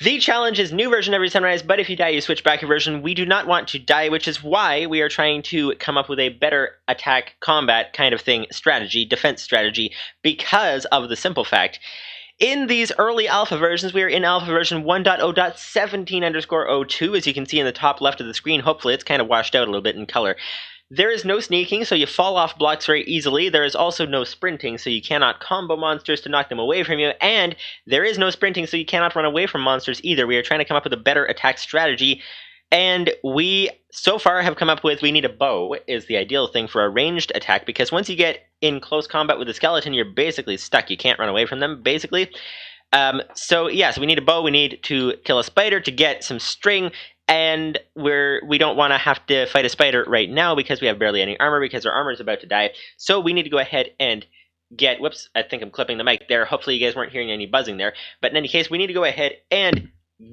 The challenge is new version every sunrise, but if you die, you switch back your version. We do not want to die, which is why we are trying to come up with a better attack combat kind of thing strategy, defense strategy, because of the simple fact. In these early alpha versions, we are in alpha version 1.0.17_02, as you can see in the top left of the screen. Hopefully it's kind of washed out a little bit in color. There is no sneaking, so you fall off blocks very easily. There is also no sprinting, so you cannot combo monsters to knock them away from you. And there is no sprinting, so you cannot run away from monsters either. We are trying to come up with a better attack strategy. And we, so far, have come up with we need a bow is the ideal thing for a ranged attack, because once you get in close combat with a skeleton, you're basically stuck. You can't run away from them, basically. So we need a bow. We need to kill a spider to get some string, and we don't want to have to fight a spider right now because we have barely any armor, because our armor is about to die. So we need to go ahead and get, whoops, I think I'm clipping the mic there. Hopefully you guys weren't hearing any buzzing there. But in any case, we need to go ahead and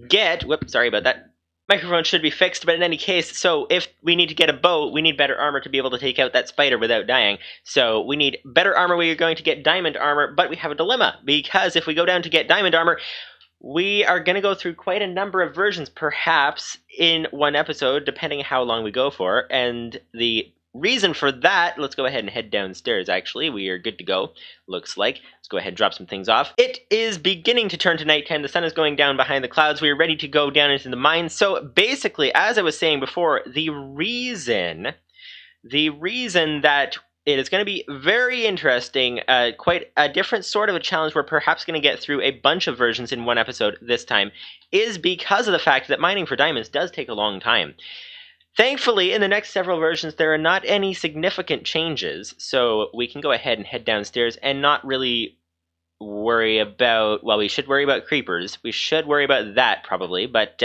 get, whoops, sorry about that. Microphone should be fixed, but in any case, so if we need to get a bow, we need better armor to be able to take out that spider without dying. So we need better armor. We are going to get diamond armor, but we have a dilemma, because if we go down to get diamond armor, we are going to go through quite a number of versions, perhaps, in one episode, depending how long we go for. And the reason for that, let's go ahead and head downstairs, actually. We are good to go, looks like. Let's go ahead and drop some things off. It is beginning to turn to nighttime. The sun is going down behind the clouds. We are ready to go down into the mine. So basically, as I was saying before, the reason that it is going to be very interesting, quite a different sort of a challenge. We're perhaps going to get through a bunch of versions in one episode this time, is because of the fact that mining for diamonds does take a long time. Thankfully, in the next several versions, there are not any significant changes, so we can go ahead and head downstairs and not really worry about, well, we should worry about creepers. We should worry about that, probably, but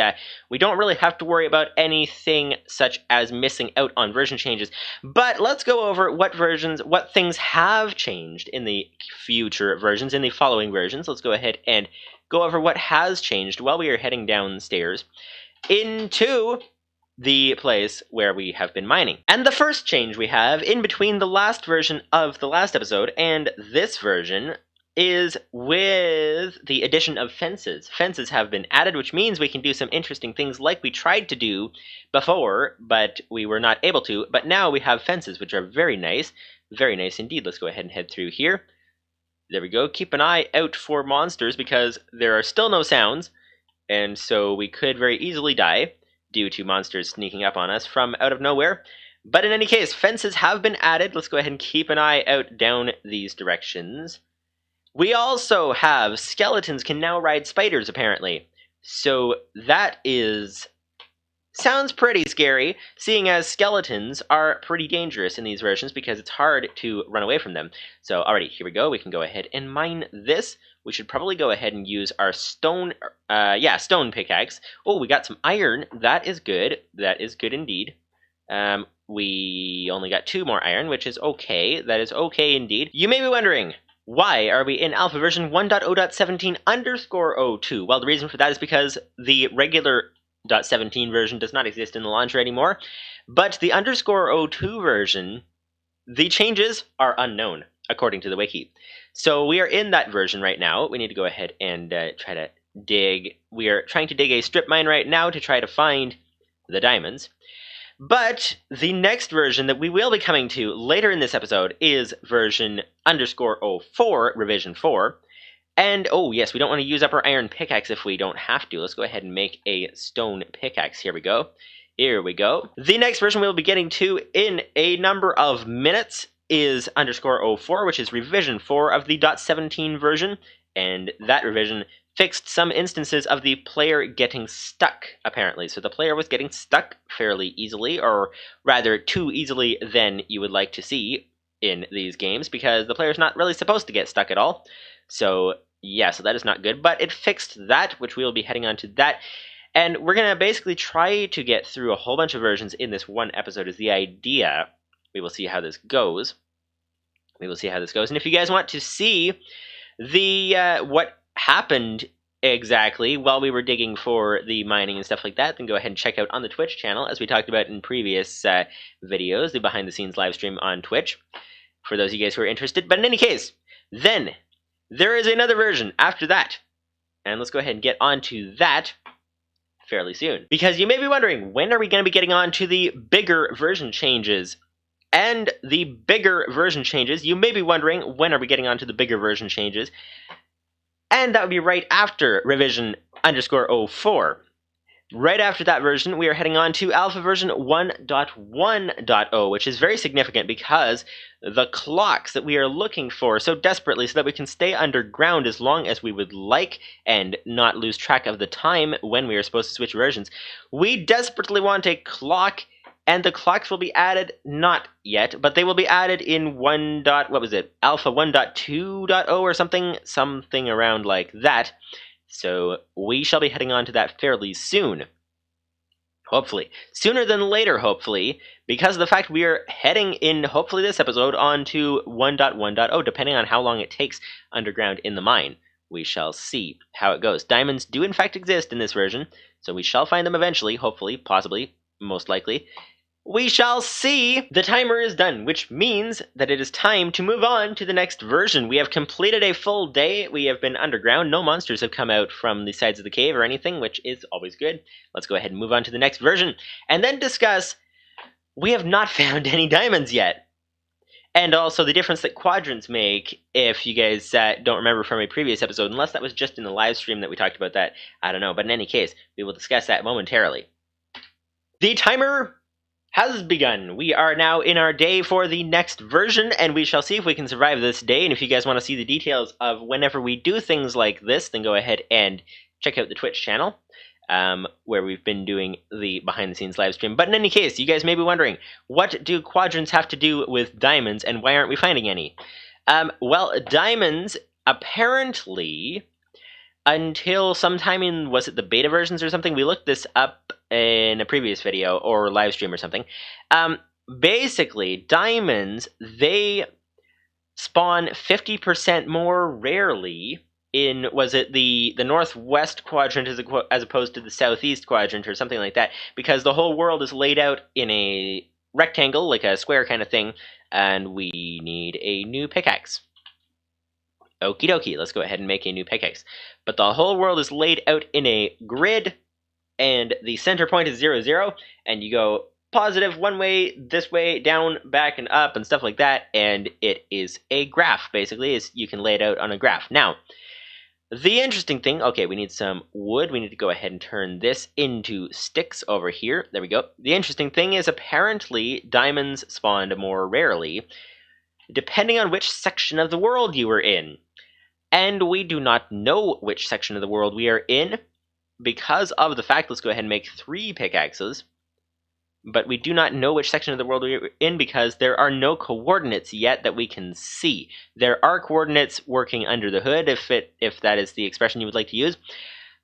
we don't really have to worry about anything such as missing out on version changes. But let's go over what things have changed in the future versions, in the following versions. Let's go ahead and go over what has changed while we are heading downstairs into the place where we have been mining. And the first change we have in between the last version of the last episode and this version is with the addition of fences. Fences have been added, which means we can do some interesting things like we tried to do before, but we were not able to. But now we have fences, which are very nice indeed. Let's go ahead and head through here. There we go. Keep an eye out for monsters, because there are still no sounds, and so we could very easily die due to monsters sneaking up on us from out of nowhere. But in any case, fences have been added. Let's go ahead and keep an eye out down these directions. We also have skeletons can now ride spiders, apparently. So that sounds pretty scary, seeing as skeletons are pretty dangerous in these versions because it's hard to run away from them. So alrighty, here we go. We can go ahead and mine this. We should probably go ahead and use our stone pickaxe. Oh, we got some iron. That is good. That is good indeed. We only got 2 more iron, which is okay. That is okay indeed. You may be wondering, why are we in alpha version 1.0.17_02? Well, the reason for that is because the regular .17 version does not exist in the launcher anymore, but the _02 version, the changes are unknown, according to the wiki. So we are in that version right now. We need to go ahead and try to dig. We are trying to dig a strip mine right now to try to find the diamonds. But the next version that we will be coming to later in this episode is version _04, revision 4. And, oh yes, we don't want to use up our iron pickaxe if we don't have to. Let's go ahead and make a stone pickaxe. Here we go. Here we go. The next version we'll be getting to in a number of minutes is _04, which is revision 4 of the .17 version. And that revision fixed some instances of the player getting stuck, apparently. So the player was getting stuck fairly easily, or rather too easily than you would like to see in these games, because the player's not really supposed to get stuck at all. So yeah, so that is not good, but it fixed that, which we will be heading on to that. And we're going to basically try to get through a whole bunch of versions in this one episode is the idea. We will see how this goes. And if you guys want to see the what happened exactly while we were digging for the mining and stuff like that, then go ahead and check out on the Twitch channel, as we talked about in previous videos, the behind-the-scenes live stream on Twitch, for those of you guys who are interested. But in any case, then there is another version after that. And let's go ahead and get on to that fairly soon. Because you may be wondering, when are we going to be getting on to the bigger version changes? And the bigger version changes, you may be wondering, when are we getting on to the bigger version changes? And that would be right after revision _04. Right after that version, we are heading on to alpha version 1.1.0, which is very significant because the clocks that we are looking for so desperately so that we can stay underground as long as we would like and not lose track of the time when we are supposed to switch versions, we desperately want a clock, and the clocks will be added, not yet, but they will be added in alpha 1.2.0 or something around like that. So we shall be heading on to that fairly soon. Hopefully. Sooner than later, hopefully, because of the fact we are heading in, hopefully this episode, on to 1.1.0, depending on how long it takes underground in the mine. We shall see how it goes. Diamonds do in fact exist in this version, so we shall find them eventually, hopefully, possibly, most likely. We shall see! The timer is done, which means that it is time to move on to the next version. We have completed a full day. We have been underground. No monsters have come out from the sides of the cave or anything, which is always good. Let's go ahead and move on to the next version, and then discuss... We have not found any diamonds yet. And also the difference that quadrants make, if you guys don't remember from a previous episode, unless that was just in the live stream that we talked about that, I don't know. But in any case, we will discuss that momentarily. The timer has begun. We are now in our day for the next version, and we shall see if we can survive this day. And if you guys want to see the details of whenever we do things like this, then go ahead and check out the Twitch channel, where we've been doing the behind-the-scenes live stream. But in any case, you guys may be wondering, what do quadrants have to do with diamonds, and why aren't we finding any? Well, diamonds, apparently, until sometime in, was it the beta versions or something? We looked this up in a previous video or live stream or something. Basically, diamonds, they spawn 50% more rarely in, was it the northwest quadrant as opposed to the southeast quadrant or something like that, because the whole world is laid out in a rectangle, like a square kind of thing, and we need a new pickaxe. Okie dokie, let's go ahead and make a new pickaxe. But the whole world is laid out in a grid, and the center point is 0, 0, and you go positive one way, this way, down, back, and up, and stuff like that, and it is a graph, basically. You can lay it out on a graph. Now, the interesting thing, okay, we need some wood. We need to go ahead and turn this into sticks over here. There we go. The interesting thing is apparently diamonds spawned more rarely, depending on which section of the world you were in. And we do not know which section of the world we are in because of the fact, let's go ahead and make 3 pickaxes, but we do not know which section of the world we are in because there are no coordinates yet that we can see. There are coordinates working under the hood, if that is the expression you would like to use,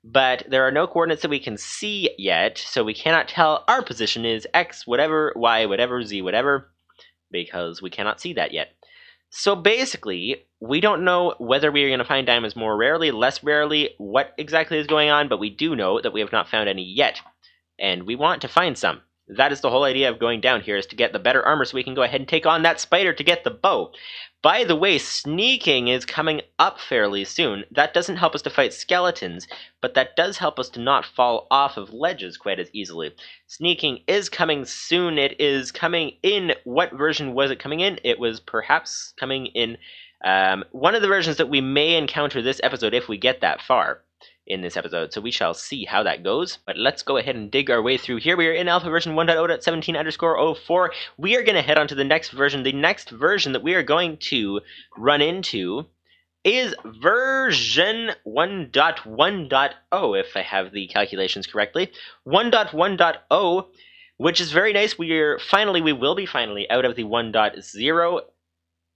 but there are no coordinates that we can see yet, so we cannot tell our position is X whatever, Y whatever, Z whatever, because we cannot see that yet. So basically, we don't know whether we are going to find diamonds more rarely, less rarely, what exactly is going on, but we do know that we have not found any yet, and we want to find some. That is the whole idea of going down here, is to get the better armor so we can go ahead and take on that spider to get the bow. By the way, sneaking is coming up fairly soon. That doesn't help us to fight skeletons, but that does help us to not fall off of ledges quite as easily. Sneaking is coming soon. It is coming in, what version was it coming in? It was perhaps coming in one of the versions that we may encounter this episode if we get that far in this episode, so we shall see how that goes. But let's go ahead and dig our way through here. We are in alpha version 1.0.17_04. We are going to head on to the next version. The next version that we are going to run into is version 1.1.0, if I have the calculations correctly. 1.1.0, which is very nice. We will be finally out of the 1.0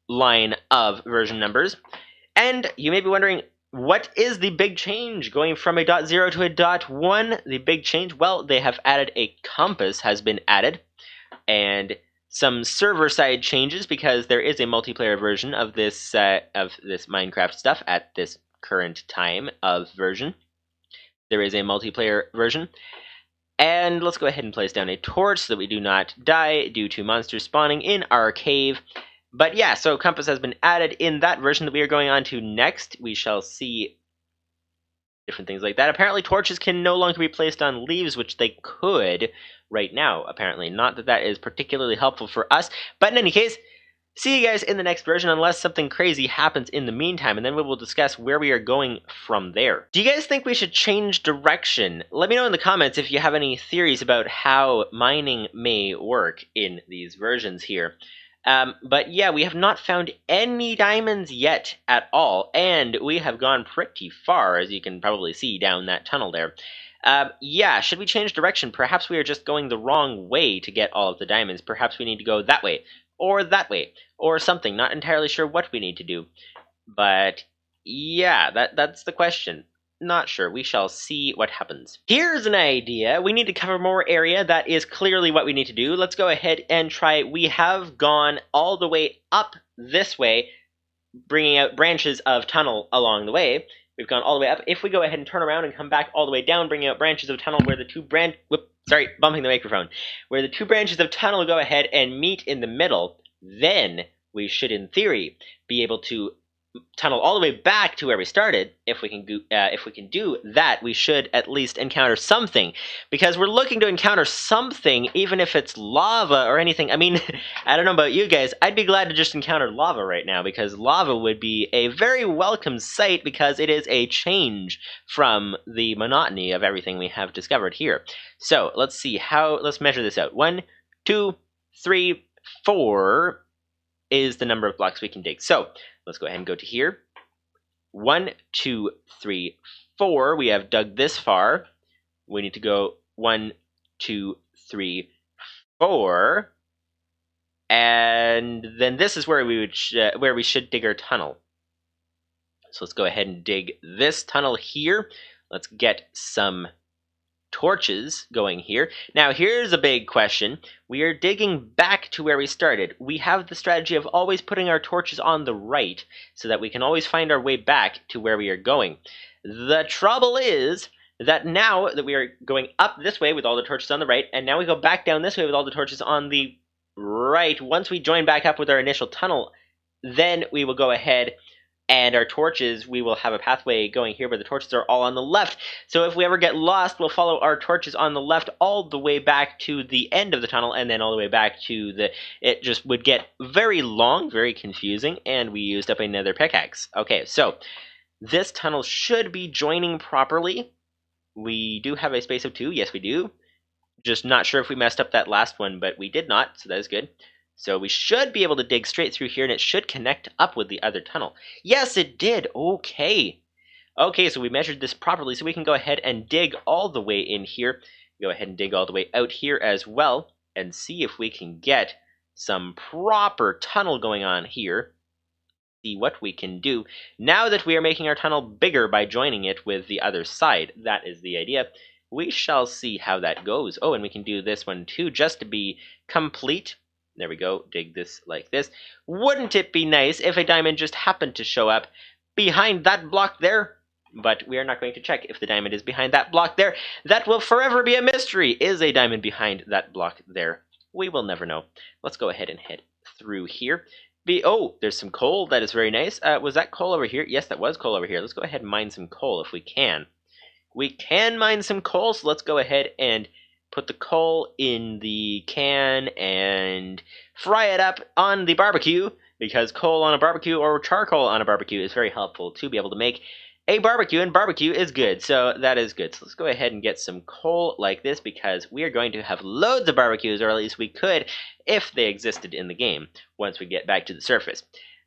line of version numbers. And you may be wondering, what is the big change going from a .0 to a .1? The big change, well, they have added a compass has been added, and some server-side changes because there is a multiplayer version of this Minecraft stuff at this current time of version. There is a multiplayer version. And let's go ahead and place down a torch so that we do not die due to monsters spawning in our cave. But yeah, so compass has been added in that version that we are going on to next. We shall see different things like that. Apparently, torches can no longer be placed on leaves, which they could right now, apparently. Not that that is particularly helpful for us, but in any case, see you guys in the next version unless something crazy happens in the meantime, and then we will discuss where we are going from there. Do you guys think we should change direction? Let me know in the comments if you have any theories about how mining may work in these versions here. But yeah, we have not found any diamonds yet at all, and we have gone pretty far, as you can probably see down that tunnel there. Yeah, should we change direction? Perhaps we are just going the wrong way to get all of the diamonds. Perhaps we need to go that way, or something. Not entirely sure what we need to do. But yeah, that's the question. Not sure. We shall see what happens. Here's an idea. We need to cover more area. That is clearly what we need to do. Let's go ahead and try. We have gone all the way up this way, bringing out branches of tunnel along the way. We've gone all the way up. If we go ahead and turn around and come back all the way down, bringing out branches of tunnel where the two bumping the microphone. Where the two branches of tunnel go ahead and meet in the middle, then we should, in theory, be able to tunnel all the way back to where we started. If we can do that, we should at least encounter something, because we're looking to encounter something, even if it's lava or anything. I mean, I don't know about you guys, I'd be glad to just encounter lava right now, because lava would be a very welcome sight, because it is a change from the monotony of everything we have discovered here. So let's see let's measure this out. 1, 2, 3, 4 is the number of blocks we can dig. So let's go ahead and go to here. 1, 2, 3, 4. We have dug this far. We need to go 1, 2, 3, 4. And then this is where we should dig our tunnel. So let's go ahead and dig this tunnel here. Let's get some torches going here. Now here's a big question. We are digging back to where we started. We have the strategy of always putting our torches on the right so that we can always find our way back to where we are going. The trouble is that now that we are going up this way with all the torches on the right, and now we go back down this way with all the torches on the right, once we join back up with our initial tunnel, then we will go ahead and our torches, we will have a pathway going here where the torches are all on the left. So if we ever get lost, we'll follow our torches on the left all the way back to the end of the tunnel, and then all the way back to it just would get very long, very confusing, and we used up another pickaxe. Okay, so this tunnel should be joining properly. We do have a space of 2, yes we do. Just not sure if we messed up that last one, but we did not, so that is good. So we should be able to dig straight through here, and it should connect up with the other tunnel. Yes, it did. Okay. Okay, so we measured this properly, so we can go ahead and dig all the way in here. Go ahead and dig all the way out here as well, and see if we can get some proper tunnel going on here. See what we can do. Now that we are making our tunnel bigger by joining it with the other side, that is the idea. We shall see how that goes. Oh, and we can do this one too, just to be complete. There we go, dig this like this. Wouldn't it be nice if a diamond just happened to show up behind that block there? But we are not going to check if the diamond is behind that block there. That will forever be a mystery. Is a diamond behind that block there? We will never know. Let's go ahead and head through here. Oh, there's some coal. That is very nice. Was that coal over here? Yes, that was coal over here. Let's go ahead and mine some coal if we can. We can mine some coal, so let's go ahead and put the coal in the can and fry it up on the barbecue, because coal on a barbecue or charcoal on a barbecue is very helpful to be able to make a barbecue, and barbecue is good, so that is good. So let's go ahead and get some coal like this, because we are going to have loads of barbecues, or at least we could if they existed in the game once we get back to the surface.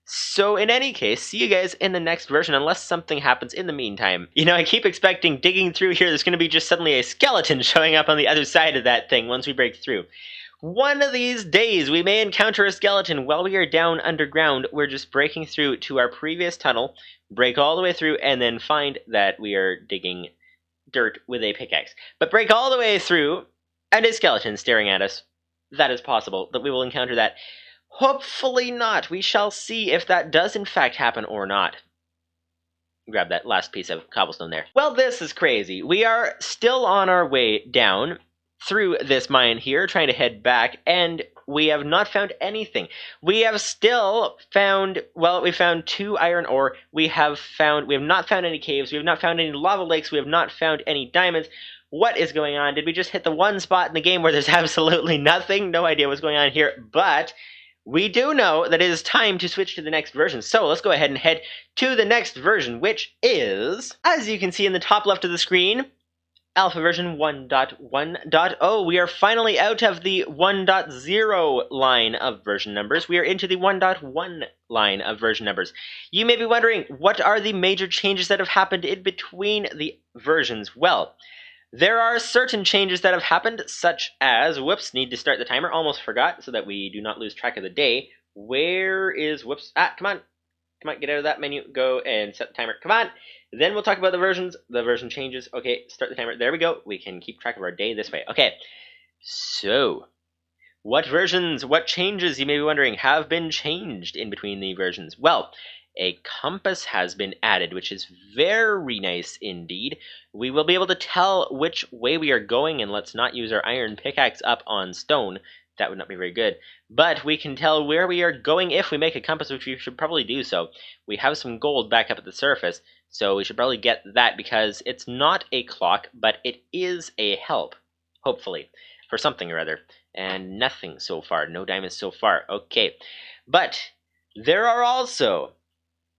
So in any case, see you guys in the next version, unless something happens in the meantime. You know, I keep expecting digging through here, there's going to be just suddenly a skeleton showing up on the other side of that thing once we break through. One of these days, we may encounter a skeleton while we are down underground. We're just breaking through to our previous tunnel, break all the way through, and then find that we are digging dirt with a pickaxe. But break all the way through, and a skeleton staring at us. That is possible, that we will encounter that. Hopefully not. We shall see if that does in fact happen or not. Grab that last piece of cobblestone there. Well, this is crazy. We are still on our way down through this mine here, trying to head back, and we have not found anything. We have still found, well, we found 2 iron ore. We have not found any caves. We have not found any lava lakes. We have not found any diamonds. What is going on? Did we just hit the one spot in the game where there's absolutely nothing? No idea what's going on here, but we do know that it is time to switch to the next version. So let's go ahead and head to the next version, which is, as you can see in the top left of the screen, Alpha version 1.1.0. We are finally out of the 1.0 line of version numbers. We are into the 1.1 line of version numbers. You may be wondering, what are the major changes that have happened in between the versions? Well, there are certain changes that have happened, such as, whoops, need to start the timer, almost forgot, so that we do not lose track of the day. Where is, whoops, come on, get out of that menu, go and set the timer, come on. Then we'll talk about the versions, the version changes. Okay, start the timer, there we go, we can keep track of our day this way. Okay, so, what versions, what changes, you may be wondering, have been changed in between the versions? Well, a compass has been added, which is very nice indeed. We will be able to tell which way we are going, and let's not use our iron pickaxe up on stone. That would not be very good. But we can tell where we are going if we make a compass, which we should probably do so. We have some gold back up at the surface, so we should probably get that because it's not a clock, but it is a help, hopefully, for something or other. And nothing so far, no diamonds so far. Okay, but there are also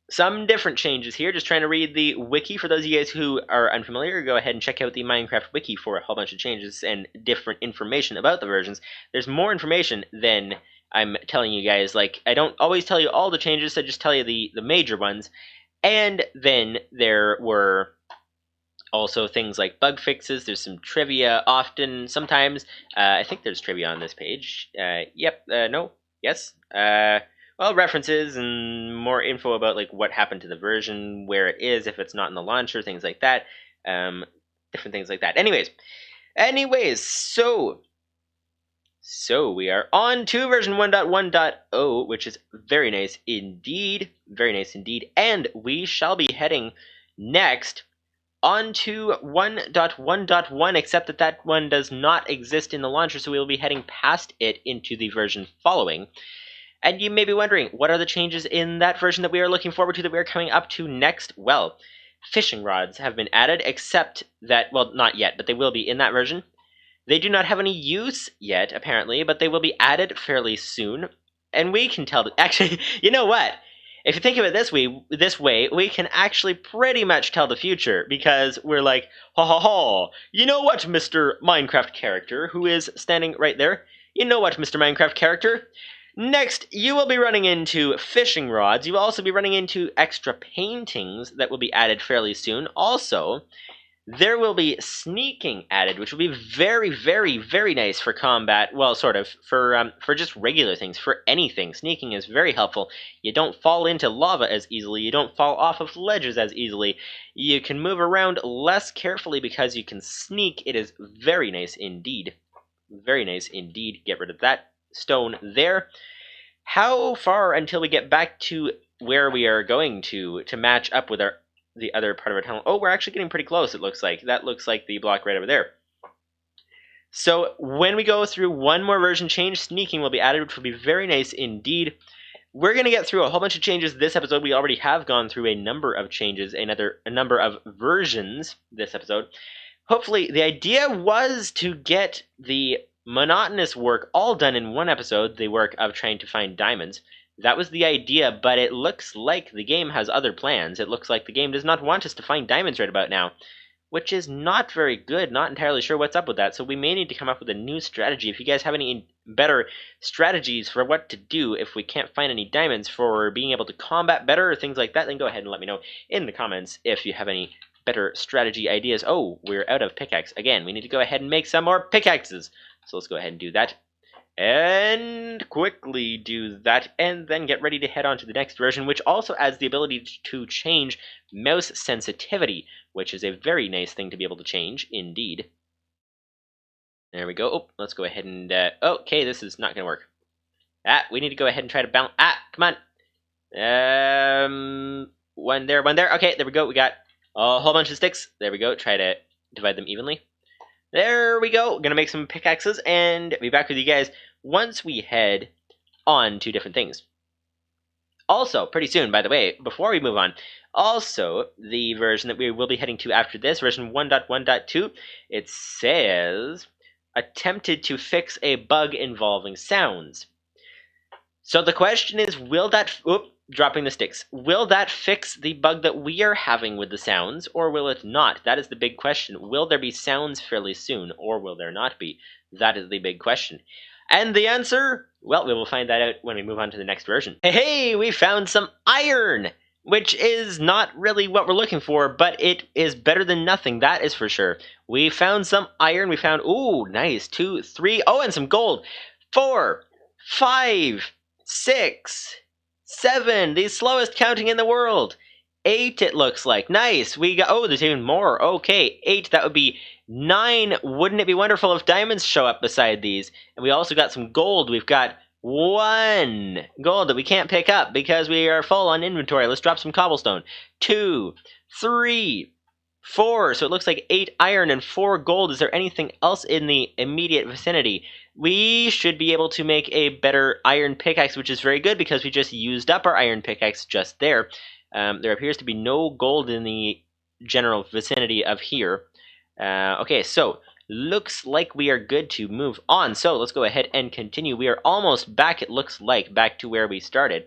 some different changes here. Just trying to read the wiki. For those of you guys who are unfamiliar, go ahead and check out the Minecraft wiki for a whole bunch of changes and different information about the versions. There's more information than I'm telling you guys. Like, I don't always tell you all the changes, I just tell you the major ones. And then there were also things like bug fixes. There's some trivia often, sometimes. I think there's trivia on this page. No, yes. Well, references and more info about like what happened to the version, where it is, if it's not in the launcher, things like that. Different things like that. Anyways, so we are on to version 1.1.0, which is very nice indeed. Very nice indeed. And we shall be heading next on to 1.1.1, except that one does not exist in the launcher, so we will be heading past it into the version following. And you may be wondering, what are the changes in that version that we are looking forward to, that we are coming up to next? Well, fishing rods have been added, except that, well, not yet, but they will be in that version. They do not have any use yet, apparently, but they will be added fairly soon. And we can tell, actually, you know what? If you think of it this way, we can actually pretty much tell the future, because we're like, ha ha ha, you know what, Mr. Minecraft character, who is standing right there? You know what, Mr. Minecraft character? Next, you will be running into fishing rods. You will also be running into extra paintings that will be added fairly soon. Also, there will be sneaking added, which will be very, very, very nice for combat. Well, sort of, for just regular things, for anything. Sneaking is very helpful. You don't fall into lava as easily. You don't fall off of ledges as easily. You can move around less carefully because you can sneak. It is very nice indeed. Very nice indeed. Get rid of that stone there. How far until we get back to where we are going to match up with the other part of our tunnel? Oh, we're actually getting pretty close, it looks like. That looks like the block right over there. So when we go through one more version change, sneaking will be added, which will be very nice indeed. We're going to get through a whole bunch of changes this episode. We already have gone through a number of changes, a number of versions this episode. Hopefully, the idea was to get the monotonous work all done in one episode, the work of trying to find diamonds. That was the idea, but it looks like the game has other plans. It looks like the game does not want us to find diamonds right about now, which is not very good. Not entirely sure what's up with that, so we may need to come up with a new strategy. If you guys have any better strategies for what to do if we can't find any diamonds, for being able to combat better or things like that, then go ahead and let me know in the comments if you have any better strategy ideas. Oh, we're out of pickaxe again. We need to go ahead and make some more pickaxes. So let's go ahead and do that. And quickly do that, and then get ready to head on to the next version, which also adds the ability to change mouse sensitivity, which is a very nice thing to be able to change, indeed. There we go. Oh, let's go ahead and... okay, this is not going to work. We need to go ahead and try to balance... come on. One there. Okay, there we go. We got a whole bunch of sticks. There we go. Try to divide them evenly. There there we go. Gonna make some pickaxes and be back with you guys once we head on to different things. Also, pretty soon, by the way, before we move on, also, the version that we will be heading to after this, version 1.1.2, it says, attempted to fix a bug involving sounds. So the question is, will that, dropping the sticks, will that fix the bug that we are having with the sounds, or will it not? That is the big question. Will there be sounds fairly soon, or will there not be? That is the big question. And the answer, well, we will find that out when we move on to the next version. Hey, we found some iron! Which is not really what we're looking for, but it is better than nothing, that is for sure. We found some iron, we found, ooh, nice, 2, 3, oh, and some gold. 4, 5, 6, 7, the slowest counting in the world. 8, it looks like, nice. We got, oh, there's even more, okay, 8, that would be 9. Wouldn't it be wonderful if diamonds show up beside these? And we also got some gold. We've got 1 gold that we can't pick up because we are full on inventory. Let's drop some cobblestone. 2, 3, 4. So it looks like 8 iron and 4 gold. Is there anything else in the immediate vicinity? We should be able to make a better iron pickaxe, which is very good because we just used up our iron pickaxe just there. There appears to be no gold in the general vicinity of here. Okay, so looks like we are good to move on. So let's go ahead and continue. We are almost back, it looks like, back to where we started.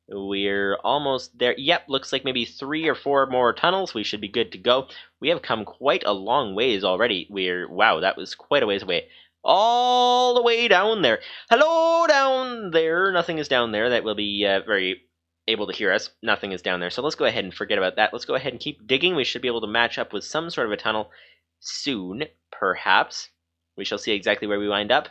We're almost there. Yep, looks like maybe 3 or 4 more tunnels. We should be good to go. We have come quite a long ways already. Wow, that was quite a ways away. All the way down there. Hello down there. Nothing is down there that will be very able to hear us. Nothing is down there. So let's go ahead and forget about that. Let's go ahead and keep digging. We should be able to match up with some sort of a tunnel soon, perhaps. We shall see exactly where we wind up.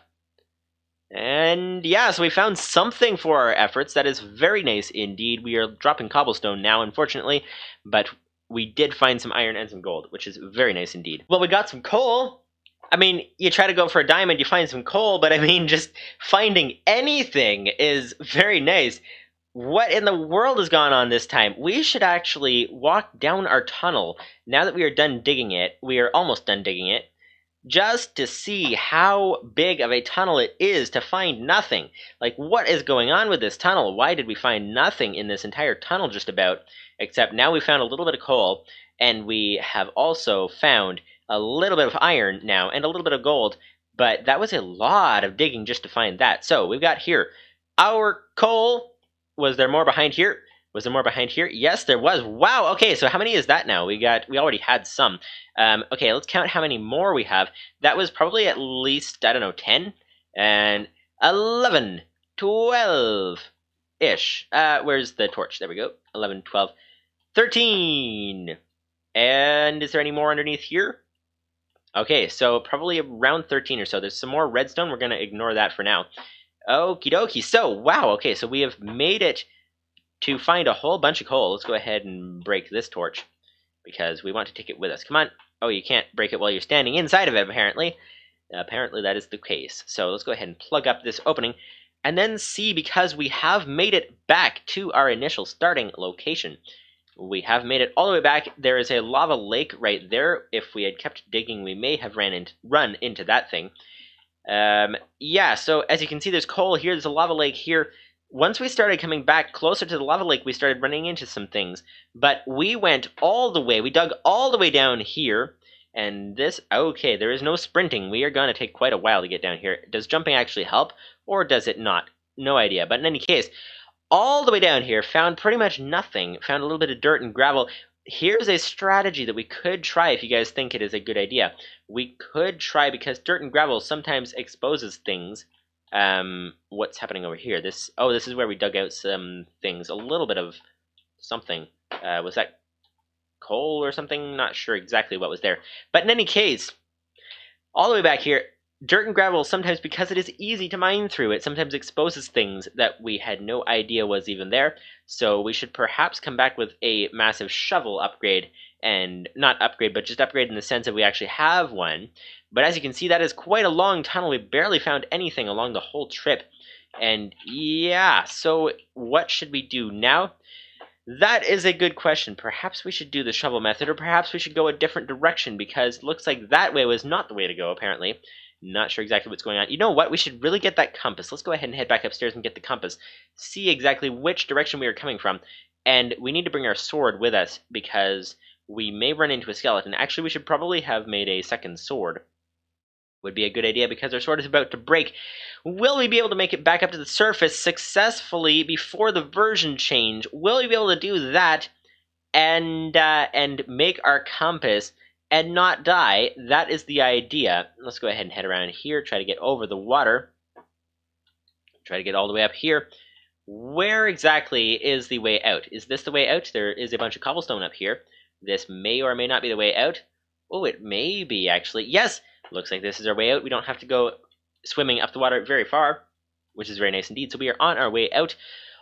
And yeah, so we found something for our efforts. That is very nice indeed. We are dropping cobblestone now, unfortunately, but we did find some iron and some gold, which is very nice indeed. Well, we got some coal. I mean, you try to go for a diamond, you find some coal, but I mean, just finding anything is very nice. What in the world has gone on this time? We should actually walk down our tunnel now that we are done digging it. We are almost done digging it. Just to see how big of a tunnel it is to find nothing. Like, what is going on with this tunnel? Why did we find nothing in this entire tunnel just about? Except now we found a little bit of coal, and we have also found a little bit of iron now, and a little bit of gold. But that was a lot of digging just to find that. So, we've got here our coal. Was there more behind here? Was there more behind here? Yes, there was. Wow, okay, so how many is that now? We already had some. Okay, let's count how many more we have. That was probably at least, I don't know, 10? And 11, 12-ish. Where's the torch? There we go. 11, 12, 13. And is there any more underneath here? Okay, so probably around 13 or so. There's some more redstone. We're going to ignore that for now. Okie dokie. So, wow, okay, so we have made it to find a whole bunch of coal. Let's go ahead and break this torch because we want to take it with us. Come on. Oh, you can't break it while you're standing inside of it, apparently. Apparently that is the case. So let's go ahead and plug up this opening and then see, because we have made it back to our initial starting location. We have made it all the way back. There is a lava lake right there. If we had kept digging, we may have run into that thing. Yeah, so as you can see, there's coal here, there's a lava lake here. Once we started coming back closer to the lava lake, we started running into some things. But we went all the way, we dug all the way down here, and this, okay, there is no sprinting. We are going to take quite a while to get down here. Does jumping actually help, or does it not? No idea, but in any case, all the way down here, found pretty much nothing, found a little bit of dirt and gravel. Here's a strategy that we could try if you guys think it is a good idea. We could try, because dirt and gravel sometimes exposes things. What's happening over here? This is where we dug out some things. A little bit of something. Was that coal or something? Not sure exactly what was there. But in any case, all the way back here, dirt and gravel, sometimes because it is easy to mine through, it sometimes exposes things that we had no idea was even there. So we should perhaps come back with a massive shovel upgrade. And not upgrade, but just upgrade in the sense that we actually have one. But as you can see, that is quite a long tunnel. We barely found anything along the whole trip. And yeah, so what should we do now? That is a good question. Perhaps we should do the shovel method, or perhaps we should go a different direction, because it looks like that way was not the way to go, apparently. Not sure exactly what's going on. You know what? We should really get that compass. Let's go ahead and head back upstairs and get the compass. See exactly which direction we are coming from. And we need to bring our sword with us, because we may run into a skeleton. Actually, we should probably have made a second sword. Would be a good idea, because our sword is about to break. Will we be able to make it back up to the surface successfully before the version change? Will we be able to do that and make our compass and not die? That is the idea. Let's go ahead and head around here, try to get over the water. Try to get all the way up here. Where exactly is the way out? Is this the way out? There is a bunch of cobblestone up here. This may or may not be the way out. Oh, it may be, actually. Yes! Looks like this is our way out. We don't have to go swimming up the water very far, which is very nice indeed. So we are on our way out.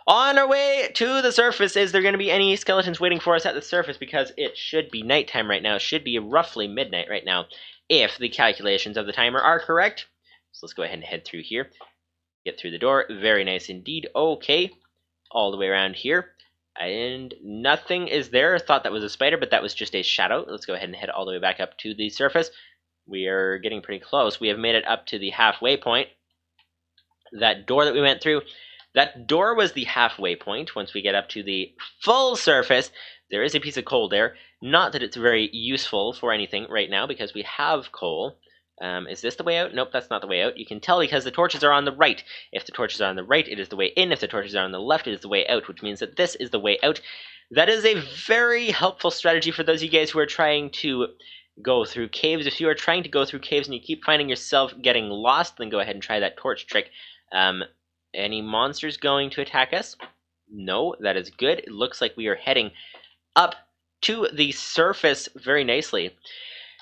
On our way to the surface. Is there going to be any skeletons waiting for us at the surface? Because it should be nighttime right now. It should be roughly midnight right now, if the calculations of the timer are correct. So let's go ahead and head through here. Get through the door. Very nice indeed. Okay. All the way around here. And nothing is there. Thought that was a spider, but that was just a shadow. Let's go ahead and head all the way back up to the surface. We are getting pretty close. We have made it up to the halfway point. That door that we went through, that door was the halfway point. Once we get up to the full surface, there is a piece of coal there. Not that it's very useful for anything right now, because we have coal. Is this the way out? Nope, that's not the way out. You can tell because the torches are on the right. If the torches are on the right, it is the way in. If the torches are on the left, it is the way out, which means that this is the way out. That is a very helpful strategy for those of you guys who are trying to go through caves. If you are trying to go through caves and you keep finding yourself getting lost, then go ahead and try that torch trick. Any monsters going to attack us? No, that is good. It looks like we are heading up to the surface very nicely.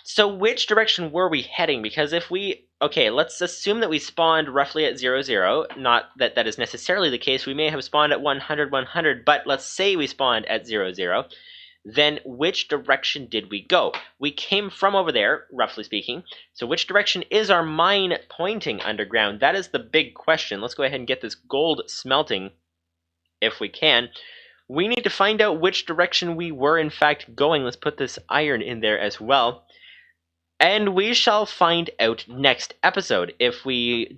So which direction were we heading? Because if we... Okay, let's assume that we spawned roughly at 0, 0. Not that that is necessarily the case. We may have spawned at 100, 100, but let's say we spawned at 0, 0. Then which direction did we go? We came from over there, roughly speaking. So which direction is our mine pointing underground? That is the big question. Let's go ahead and get this gold smelting, if we can. We need to find out which direction we were in fact going. Let's put this iron in there as well. And we shall find out next episode. Do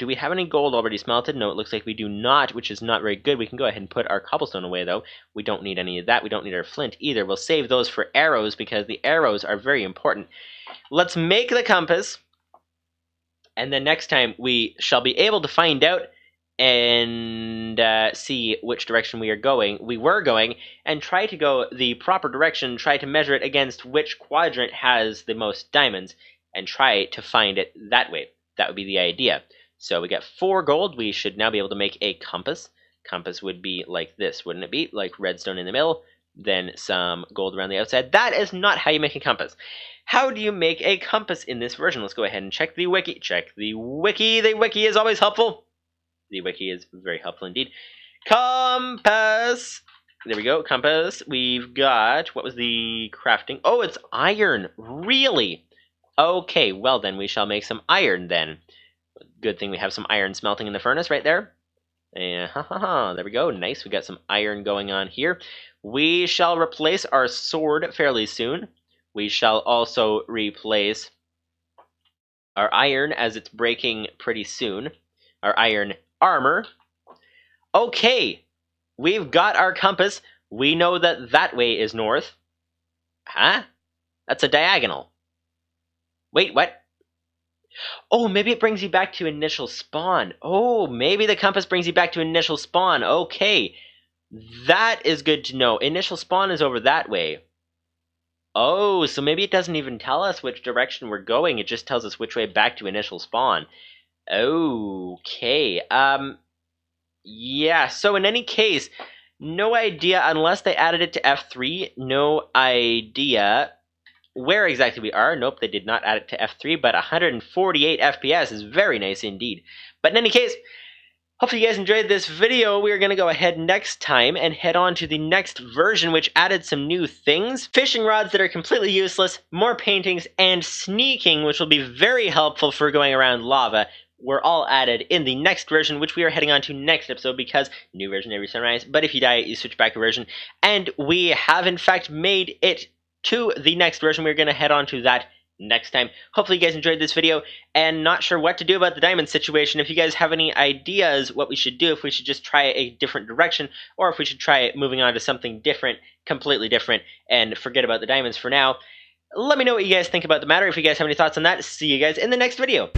we have any gold already smelted? No, it looks like we do not, which is not very good. We can go ahead and put our cobblestone away, though. We don't need any of that. We don't need our flint either. We'll save those for arrows, because the arrows are very important. Let's make the compass, and then next time we shall be able to find out and see which direction we were going, and try to go the proper direction, try to measure it against which quadrant has the most diamonds, and try to find it that way. That would be the idea. So we got 4 gold. We should now be able to make a compass. Compass would be like this, wouldn't it be? Like redstone in the middle, then some gold around the outside. That is not how you make a compass. How do you make a compass in this version? Let's go ahead and check the wiki. Check the wiki. The wiki is always helpful. The wiki is very helpful indeed. Compass. There we go, compass. We've got, what was the crafting? Oh, it's iron. Really? Okay, well then we shall make some iron then. Good thing we have some iron smelting in the furnace right there. And there we go. Nice. We got some iron going on here. We shall replace our sword fairly soon. We shall also replace our iron, as it's breaking pretty soon. Our iron armor. Okay, we've got our compass. We know that that way is north. Huh? That's a diagonal. Wait, what? Oh, maybe it brings you back to initial spawn. Oh, maybe the compass brings you back to initial spawn. Okay, that is good to know. Initial spawn is over that way. Oh, so maybe it doesn't even tell us which direction we're going. It just tells us which way back to initial spawn. Okay, yeah, so in any case, no idea, unless they added it to F3, no idea where exactly we are. Nope, they did not add it to F3, but 148 FPS is very nice indeed. But in any case, hopefully you guys enjoyed this video. We are going to go ahead next time and head on to the next version, which added some new things. Fishing rods that are completely useless, more paintings, and sneaking, which will be very helpful for going around lava. were all added in the next version, which we are heading on to next episode, because new version every sunrise, but if you die, you switch back a version. And we have in fact made it to the next version. We're going to head on to that next time. Hopefully you guys enjoyed this video, and not sure what to do about the diamond situation. If you guys have any ideas what we should do, if we should just try a different direction, or if we should try moving on to something different, completely different, and forget about the diamonds for now, let me know what you guys think about the matter. If you guys have any thoughts on that, see you guys in the next video.